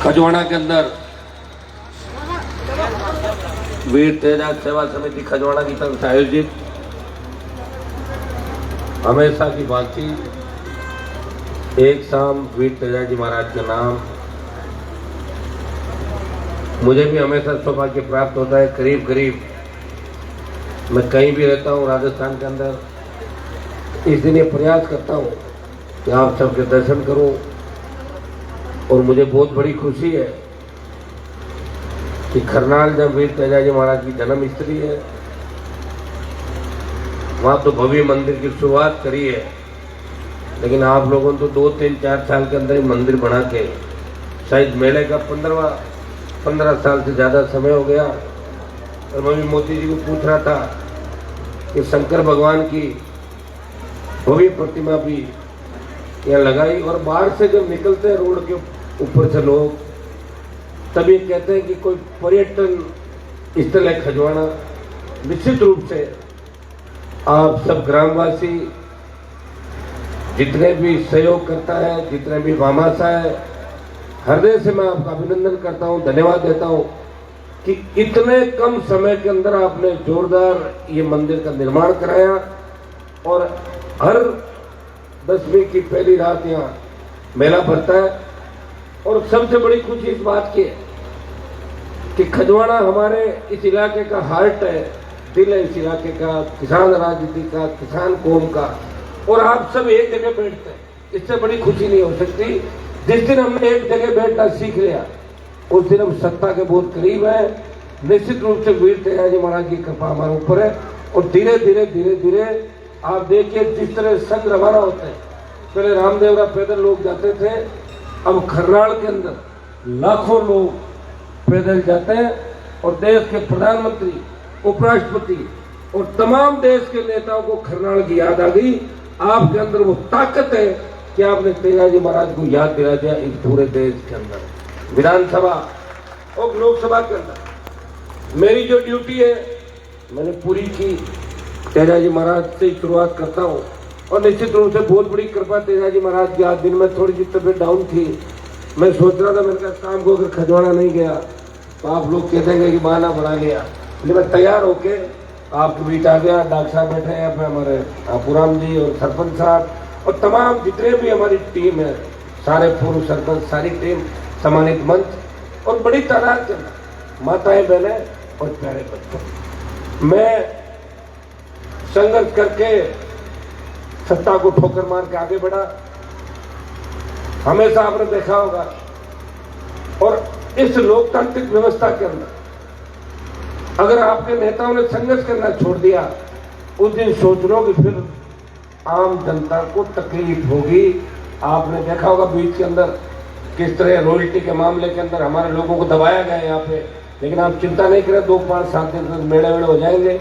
खजवाड़ा के अंदर वीर तेजा सेवा समिति खजवाड़ा की तरफ से आयोजित हमेशा की भांति एक शाम वीर तेजा जी महाराज के नाम, मुझे भी हमेशा सौभाग्य प्राप्त होता है। करीब करीब मैं कहीं भी रहता हूँ राजस्थान के अंदर, इस दिन ये प्रयास करता हूँ कि आप सबके दर्शन करूँ। और मुझे बहुत बड़ी खुशी है कि खरनाल जब वीर तेजा जी महाराज की जन्म स्थली है, वहाँ तो भव्य मंदिर की शुरुआत करी है, लेकिन आप लोगों ने तो 2, 3, 4 साल के अंदर ही मंदिर बना के, शायद मेले का 15 साल से ज़्यादा समय हो गया। और मैं भी मोदी जी को पूछ रहा था कि शंकर भगवान की भव्य प्रतिमा भी यहाँ लगाई, और बाहर से जब निकलते हैं रोड के ऊपर से लोग, तब ये कहते हैं कि कोई पर्यटन स्थल है खजवाड़ा। निश्चित रूप से आप सब ग्रामवासी जितने भी सहयोग करता है, जितने भी भामाशा है, हृदय से मैं आपका अभिनंदन करता हूँ, धन्यवाद देता हूँ कि इतने कम समय के अंदर आपने जोरदार ये मंदिर का निर्माण कराया। और हर 10वीं की पहली रात यहाँ मेला भरता है। और सबसे बड़ी खुशी इस बात की है कि खजवाड़ा हमारे इस इलाके का हार्ट है, दिल है इस इलाके का, किसान राजनीति का, किसान कौम का। और आप सब एक जगह बैठते हैं, इससे बड़ी खुशी नहीं हो सकती। जिस दिन हमने एक जगह बैठना सीख लिया, उस दिन हम सत्ता के बहुत करीब है। निश्चित रूप से वीर तेजा जी महाराज की कृपा हमारे ऊपर है। और धीरे धीरे आप देखिए जिस तरह संघ रवाना होते हैं, पहले रामदेवरा पैदल लोग जाते थे, अब खरनाल के अंदर लाखों लोग पैदल जाते हैं। और देश के प्रधानमंत्री, उपराष्ट्रपति और तमाम देश के नेताओं को खरनाल की याद आ गई। आपके अंदर वो ताकत है कि आपने तेजा जी महाराज को याद दिला दिया। इस पूरे देश के अंदर विधानसभा और लोकसभा के अंदर मेरी जो ड्यूटी है मैंने पूरी की। तेजा जी महाराज से शुरुआत करता हूँ। और निश्चित रूप से बहुत बड़ी कृपा तेजा जी महाराज की। आज दिन में थोड़ी सी तबीयत डाउन थी, मैं सोच रहा था, मैंने कहा शाम को अगर खजवाड़ा नहीं गया तो आप लोग कह देंगे कि बहाना बना लिया। लेकिन मैं तैयार होके आपके बीच आ गया। डॉक्टर साहब बैठे हैं पे, हमारे आपूराम जी और सरपंच साहब और तमाम जितने भी हमारी टीम है, सारे पूर्व सरपंच, सारी टीम, सम्मानित मंच और बड़ी तादाद के अंदर माताएं, बहनें और प्यारे बच्चों। मैं संघर्ष करके सत्ता को ठोकर मार के आगे बढ़ा, हमेशा आपने देखा होगा। और इस लोकतांत्रिक व्यवस्था के अंदर अगर आपके नेताओं ने संघर्ष करना छोड़ दिया, उस दिन सोच लो कि फिर आम जनता को तकलीफ होगी। आपने देखा होगा बीच के अंदर किस तरह रॉयल्टी के मामले के अंदर हमारे लोगों को दबाया गया यहाँ पे। लेकिन आप चिंता नहीं करें, 2, 5, 7 दिन तक मेड़े हो जाएंगे।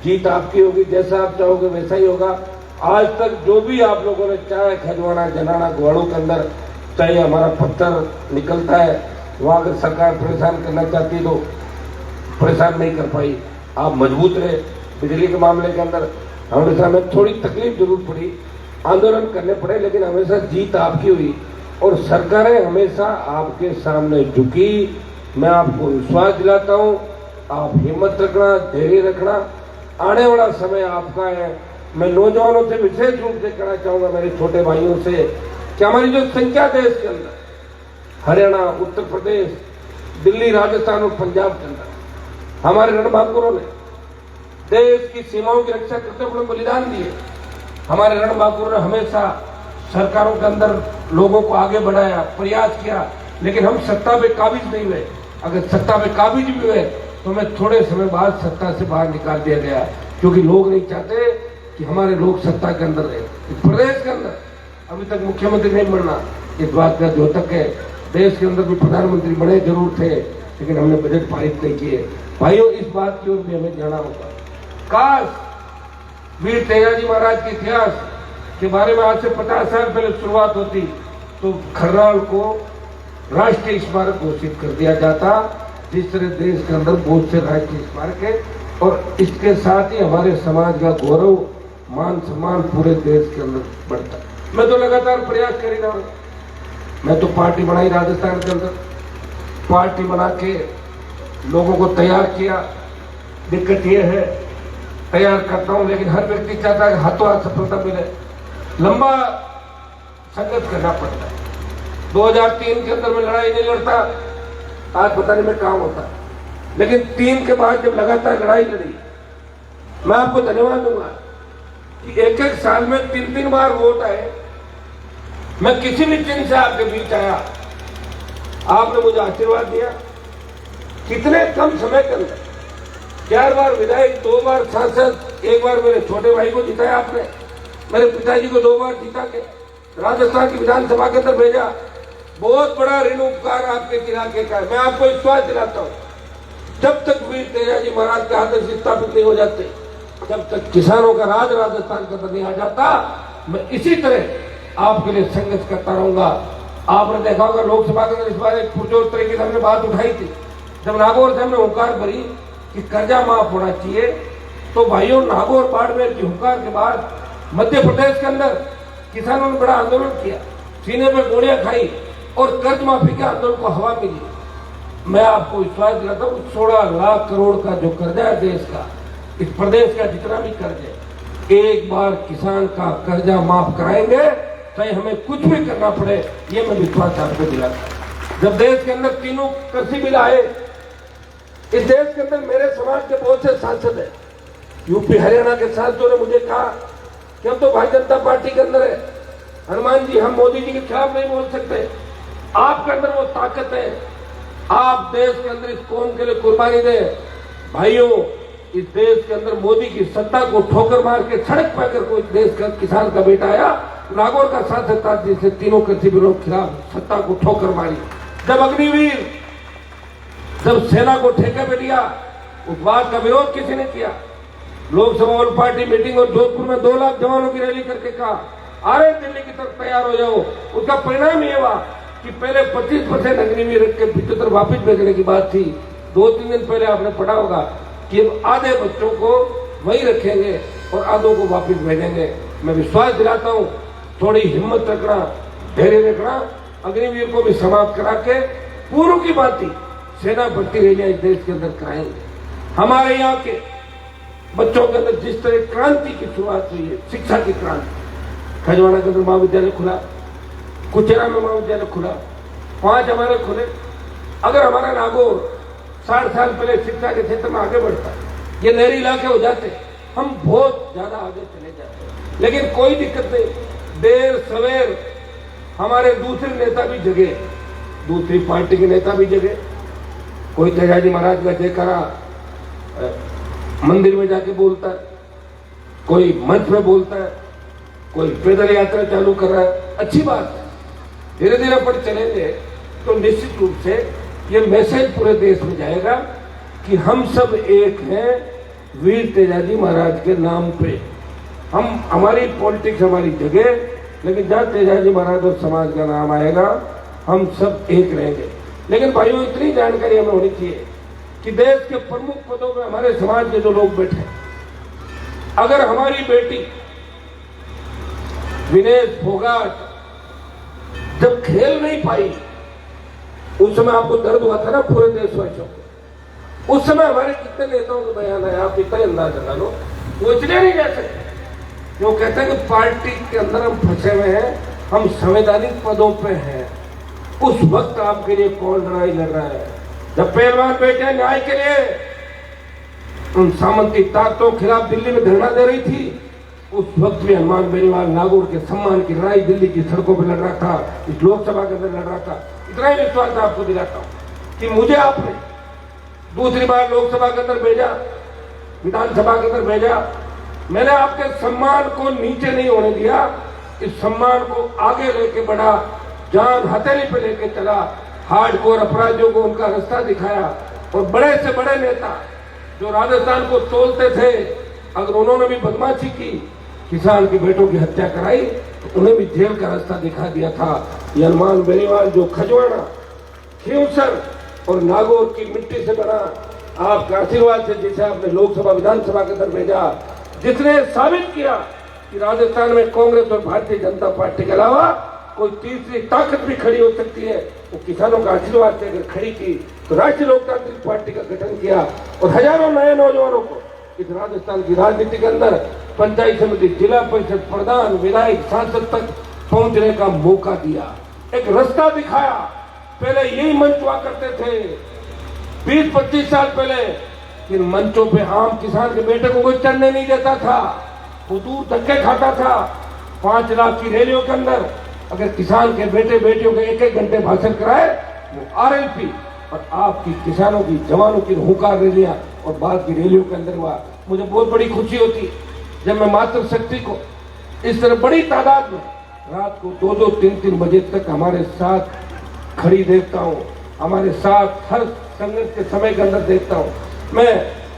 जीत आपकी होगी, जैसा आप चाहोगे वैसा ही होगा। आज तक जो भी आप लोगों ने, चाहे खजवाड़ा, जनाना, ग्वाड़ू के अंदर चाहे हमारा पत्थर निकलता है, वहाँ अगर सरकार परेशान करना चाहती तो परेशान नहीं कर पाई। आप मजबूत रहे। बिजली के मामले के अंदर हमेशा में थोड़ी तकलीफ जरूर पड़ी, आंदोलन करने पड़े, लेकिन हमेशा जीत आपकी हुई। और सरकारें हमेशा आपके सामने झुकी। मैं आपको विश्वास दिलाता हूँ, आप हिम्मत रखना, धैर्य रखना, आने वाला समय आपका है। मैं नौजवानों से विशेष रूप से कहना चाहूँगा, मेरे छोटे भाइयों से, कि हमारी जो संख्या देश के अंदर, हरियाणा, उत्तर प्रदेश, दिल्ली, राजस्थान और पंजाब के अंदर हमारे रणबांकुरों ने देश की सीमाओं की रक्षा करते हुए बलिदान दिए। हमारे रणबांकुरों ने हमेशा सरकारों के अंदर लोगों को आगे बढ़ाया, प्रयास किया, लेकिन हम सत्ता पे काबिज नहीं हुए। अगर सत्ता पे काबिज भी हुए तो हमें थोड़े समय बाद सत्ता से बाहर निकाल दिया गया, क्योंकि लोग नहीं चाहते कि हमारे लोग सत्ता के अंदर रहे। प्रदेश के अंदर अभी तक मुख्यमंत्री नहीं बनना, इस बात का द्योतक है। देश के अंदर भी प्रधानमंत्री बने जरूर थे, लेकिन हमने बजट पारित नहीं किए। भाइयों, इस बात की ओर भी हमें जाना होगा। काश वीर तेजा जी महाराज के इतिहास के बारे में आज से 50 साल पहले शुरुआत होती तो खरनाल को राष्ट्रीय स्मारक घोषित कर दिया जाता। जिस तरह देश के अंदर बहुत से राष्ट्रीय स्मारक है, और इसके साथ ही हमारे समाज का गौरव मान सम्मान पूरे देश के अंदर बढ़ता है। मैं तो लगातार प्रयास कर ही रहा हूं। मैं तो पार्टी बनाई राजस्थान के अंदर, पार्टी बना के लोगों को तैयार किया। दिक्कत यह है, तैयार करता हूं लेकिन हर व्यक्ति चाहता है हाथों हाथ सफलता मिले, लंबा संघर्ष करना पड़ता है। 2003 के अंदर मैं लड़ाई नहीं लड़ता, आज पता नहीं मैं कहां होता, लेकिन 3 के बाद जब लगातार लड़ाई लड़ी, मैं आपको धन्यवाद दूंगा कि एक एक साल में 3-3 बार वोट आए, मैं किसी भी चिन्ह से आपके बीच आया, आपने मुझे आशीर्वाद दिया। कितने कम समय के अंदर 4 बार विधायक, 2 बार सांसद, 1 बार मेरे छोटे भाई को जिताया आपने, मेरे पिताजी को 2 बार जिता के राजस्थान की विधानसभा के अंदर भेजा। बहुत बड़ा ऋण उपकार आपके इलाके का है। मैं आपको विश्वास दिलाता हूं, जब तक वीर तेजाजी महाराज के आदर्श स्थापित नहीं हो जाते, जब तक किसानों का राज राजस्थान के अंदर नहीं आ जाता, मैं इसी तरह आपके लिए संघर्ष करता रहूंगा। आपने देखा होगा लोकसभा के अंदर इस बार एक पुरजोर तरीके से हमने बात उठाई थी, जब नागौर से हमने हुंकार भरी कि कर्जा माफ होना चाहिए, तो भाइयों नागौर बाड़मेर की हुंकार के बाद मध्य प्रदेश के अंदर किसानों ने बड़ा आंदोलन किया, सीने पर गोलियां खाई और कर्ज माफी के आंदोलन को हवा मिली। मैं आपको विश्वास दिलाता हूं, 16 लाख करोड़ का जो कर्जा है देश का, इस प्रदेश का जितना भी कर्ज है, एक बार किसान का कर्जा माफ कराएंगे, चाहे हमें कुछ भी करना पड़े, ये मैं विश्वास आपको दिलाता हूं। जब देश के अंदर तीनों कृषि बिल आए, इस देश के अंदर मेरे समाज के बहुत से सांसद हैं, यूपी हरियाणा के सांसदों ने मुझे कहा कि हम तो भारतीय जनता पार्टी के अंदर है, हनुमान जी हम मोदी जी के खिलाफ नहीं बोल सकते, आपके अंदर वो ताकत है, आप देश के अंदर इस कौम के लिए कुर्बानी दें। भाइयों, इस देश के अंदर मोदी की सत्ता को ठोकर मार के सड़क पर अगर कोई देश का किसान का बेटा आया, नागौर का सांसद था जिससे तीनों कृषि बिलों के खिलाफ सत्ता को ठोकर मारी। जब अग्निवीर, जब सेना को ठेके पे लिया, उस बात का विरोध किसी ने किया। लोकसभा ऑल पार्टी मीटिंग और जोधपुर में 2 लाख जवानों की रैली करके कहा, आ रहे दिल्ली की तरफ तैयार हो जाओ। उसका परिणाम ये हुआ कि पहले 25% अग्निवीर रख के 75 वापिस भेजने की बात थी। 2-3 दिन पहले आपने पढ़ा होगा कि आधे बच्चों को वहीं रखेंगे और आधों को वापिस भेजेंगे। मैं विश्वास दिलाता हूं, थोड़ी हिम्मत रखना, धैर्य रखना, अग्निवीर को भी समाप्त करा के पूर्व की बात सेना भर्ती रैलियां इस देश के अंदर कराएंगे। हमारे यहाँ के बच्चों के अंदर जिस तरह क्रांति की शुरुआत हुई है, शिक्षा की क्रांति, खजवाड़ा के अंदर महाविद्यालय खुला, कुचेरा में महाविद्यालय खुला, 5 हमारे खुले। अगर हमारा नागौर 60 साल पहले शिक्षा के क्षेत्र में आगे बढ़ता, ये नहरी इलाके हो जाते, हम बहुत ज्यादा आगे चले जाते। लेकिन कोई दिक्कत नहीं, देर सवेर हमारे दूसरे नेता भी जगे, दूसरी पार्टी के नेता भी जगे। कोई तेजाजी महाराज का जयकारा मंदिर में जाके बोलता है, कोई मंच में बोलता है, कोई पैदल यात्रा चालू कर रहा है, अच्छी बात है। धीरे धीरे पर चलेंगे तो निश्चित रूप से ये मैसेज पूरे देश में जाएगा कि हम सब एक हैं वीर तेजाजी महाराज के नाम पे। हम, हमारी पॉलिटिक्स हमारी जगह, लेकिन जहां तेजाजी महाराज और समाज का नाम आएगा हम सब एक रहेंगे। लेकिन भाइयों, इतनी जानकारी हमें होनी चाहिए कि देश के प्रमुख पदों में हमारे समाज के जो लोग बैठे, अगर हमारी बेटी विनेश फोगाट जब खेल नहीं पाई, उस समय आपको दर्द हुआ था ना पूरे देशवासियों को। उस समय हमारे कितने नेताओं के बयान है, आप इतना अंदाजा लगा लो। वो इसलिए नहीं कह सकते, वो कहते हैं कि पार्टी के अंदर हम फंसे हुए हैं, हम संवैधानिक पदों पे हैं। उस वक्त आपके लिए कौन लड़ाई लड़ रहा है? जब पहलवान बैठे न्याय के लिए, उन सामंती ताकतों के खिलाफ दिल्ली में धरना दे रही थी, उस वक्त भी हनुमान बेनीवाल नागौर के सम्मान की लड़ाई दिल्ली की सड़कों पर लड़ रहा था, इस लोकसभा के अंदर लड़ रहा था। इतना ही विश्वास आपको दिलाता हूं कि मुझे आपने दूसरी बार लोकसभा के अंदर भेजा, विधानसभा के अंदर भेजा, मैंने आपके सम्मान को नीचे नहीं होने दिया, इस सम्मान को आगे लेके बढ़ा, जान हथेली पे लेके चला, हार्डकोर अपराधियों को उनका रास्ता दिखाया। और बड़े से बड़े नेता जो राजस्थान को तोलते थे, अगर उन्होंने भी बदमाशी की, किसान के बेटों की हत्या कराई, तो उन्हें भी जेल का रास्ता दिखा दिया था। ये हनुमान बेनीवाल जो खजवाड़ा, खींवसर, और नागौर की मिट्टी से बना आपका आशीर्वाद से जिसे आपने लोकसभा विधानसभा के अंदर भेजा, जिसने साबित किया कि राजस्थान में कांग्रेस और भारतीय जनता पार्टी के अलावा कोई तीसरी ताकत भी खड़ी हो सकती है, वो किसानों का आशीर्वाद से अगर खड़ी की तो राष्ट्रीय लोकतांत्रिक पार्टी का गठन किया और हजारों नए नौजवानों को इस राजस्थान की राजनीति के अंदर पंचायत समिति, जिला परिषद प्रधान, विधायक, सांसद तक पहुंचने का मौका दिया, एक रास्ता दिखाया। पहले यही मंच हुआ करते थे 20-25 साल पहले, इन मंचों पे आम किसान के बेटे को कोई चढ़ने नहीं देता था, वो दूर धक्के खाता था। 5 लाख की रैलियों के अंदर अगर किसान के बेटे बेटियों के 1-1 घंटे भाषण कराए, वो आरएलपी और आपकी किसानों की, जवानों की हुंकार रैलियां और बाद की रैलियों के अंदर हुआ। मुझे बहुत बड़ी खुशी होती जब मैं मातृशक्ति को इस तरह बड़ी तादाद में रात को 2-2, 3-3 बजे तक हमारे साथ खड़ी देखता हूँ, हमारे साथ हर संघर्ष के समय के अंदर देखता हूँ। मैं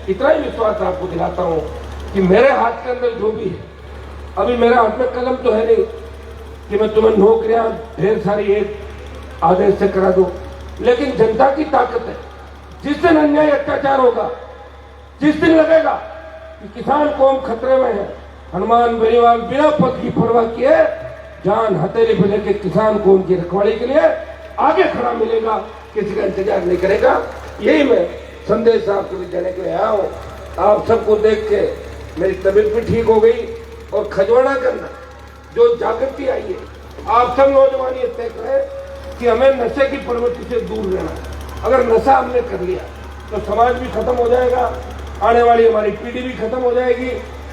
इतना ही विश्वास आपको दिलाता हूँ कि मेरे हाथ के अंदर जो भी है, अभी मेरे हाथ में कलम तो है नहीं कि मैं तुम्हें नौकरियां ढेर सारी एक आदेश से करा दूं, लेकिन जनता की ताकत है। जिस दिन अन्याय अत्याचार होगा, जिस दिन लगेगा कि किसान कौम खतरे में है, हनुमान बेनीवाल बिना पद की परवाह किए जान हथेली पे लेके किसान कौम की रखवाली के लिए आगे खड़ा मिलेगा, किसी का इंतजार नहीं करेगा। यही मैं संदेश आपके लिए देने के लिए आया हूँ। आप सबको देख के मेरी तबीयत भी ठीक हो गई और खजवाड़ा के अंदर जो जागृति आई है, आप सब नौजवान ये तय करें कि हमें नशे की प्रवृत्ति से दूर रहना। अगर नशा हमने कर लिया तो समाज भी खत्म हो जाएगा, आने वाली हमारी पीढ़ी भी खत्म हो जाएगी।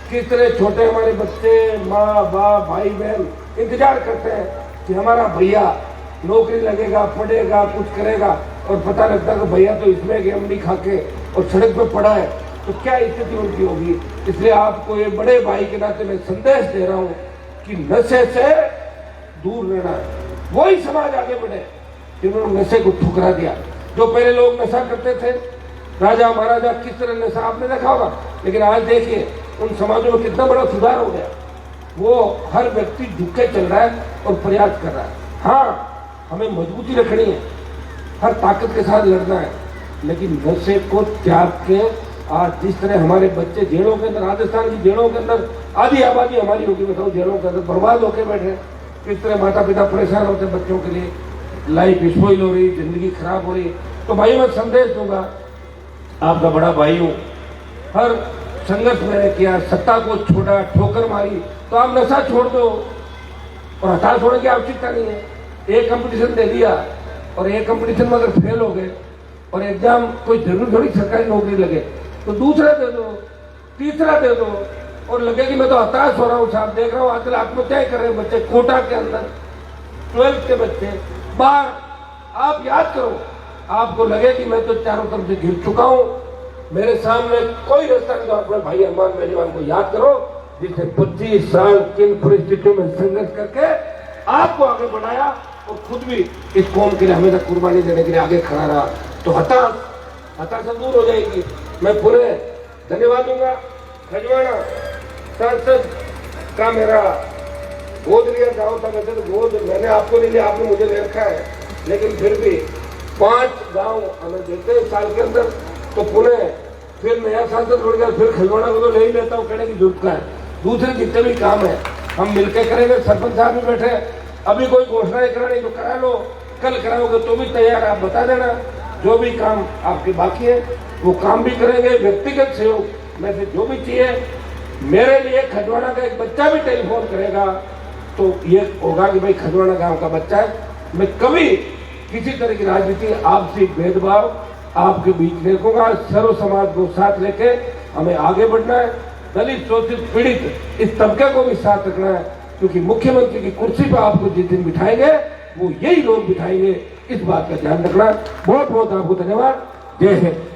किस तरह छोटे हमारे बच्चे, माँ बाप, भाई बहन इंतजार करते हैं कि हमारा भैया नौकरी लगेगा, पढ़ेगा, कुछ करेगा, और पता लगता है कि भैया तो इसमें गेम नहीं खा के और सड़क पे पड़ा है, तो क्या स्थिति उनकी होगी। इसलिए आपको ये बड़े भाई के नाते मैं संदेश दे रहा हूँ कि नशे से दूर रहना है। वही समाज आगे बढ़े जिन्होंने नशे को ठुकरा दिया। जो पहले लोग नशा करते थे, राजा महाराजा, किस तरह नशा आपने देखा होगा, लेकिन आज देखिए उन समाजों में कितना बड़ा सुधार हो गया। वो हर व्यक्ति झुक के चल रहा है और प्रयास कर रहा है। हाँ, हमें मजबूती रखनी है, हर ताकत के साथ लड़ना है, लेकिन नशे को त्याग के आज जिस तरह हमारे बच्चे जेलों के अंदर, राजस्थान की जेलों के अंदर आधी आबादी हमारी होगी, बताओ, जेलों के अंदर बर्बाद होकर बैठे। किस तरह माता पिता परेशान होते बच्चों के लिए, लाइफ स्पॉइल हो रही, जिंदगी खराब हो रही। तो भाई मैं संदेश दूंगा, आपका बड़ा भाई हूँ, हर संघर्ष मैंने किया, सत्ता को छोड़ा, ठोकर मारी, तो आप नशा छोड़ दो और हताश होने की आवश्यकता नहीं है। एक कंपटीशन दे दिया और एक कंपटीशन में अगर फेल हो गए और एग्जाम कोई जरूर थोड़ी सरकारी नौकरी लगे तो दूसरा दे दो, तीसरा दे दो, और लगे कि मैं तो हताश हो रहा हूँ साहब, देख रहा हूँ आजकल आत्महत्या कर रहे हैं बच्चे, कोटा के अंदर 12th के बच्चे बाहर। आप याद करो, आपको लगे कि मैं तो चारों तरफ से घिर चुका हूँ, मेरे सामने कोई रास्ता नहीं, तो अपने भाई हनुमान बेनीवाल को याद करो, जिसने 25 साल किन परिस्थितियों में संघर्ष करके आपको आगे बढ़ाया और खुद भी इस कौम के लिए हमेशा कुर्बानी देने के लिए आगे खड़ा रहा। तो हताशा दूर हो जाएगी। मैं पूरे धन्यवाद दूंगा खजवाड़ा सांसद का, मेरा गोद लिया गाँव था, वैसे तो गोद मैंने आपको नहीं लिया, आपने मुझे ले रखा है, लेकिन फिर भी 5 गांव हमें देते हैं साल के अंदर, तो पुणे फिर नया सांसद जुड़ गया, फिर खजवाड़ा को तो ले ही लेता हूँ, कहने की जरूरत का है। दूसरे जितने भी काम है हम मिलकर करेंगे। सरपंच साहब भी बैठे, अभी कोई घोषणा करानी तो करा लो, कल कराओगे तो भी तैयार, आप बता देना। जो भी काम आपके बाकी है वो काम भी करेंगे। व्यक्तिगत सहयोग में से जो भी चाहिए, मेरे लिए खजवाड़ा का एक बच्चा भी टेलीफोन करेगा तो ये होगा कि भाई खजवाड़ा गांव का बच्चा है। मैं कभी किसी तरह की राजनीति, आपसी भेदभाव आपके बीच देखूंगा। सर्व समाज को साथ लेके हमें आगे बढ़ना है। दलित, शोषित, पीड़ित इस तबके को भी साथ रखना है, क्योंकि मुख्यमंत्री की कुर्सी पर आपको जिस दिन बिठाएंगे वो यही लोग बिठाएंगे। इस बात का ध्यान रखना। बहुत बहुत आपको धन्यवाद। जय हिंद।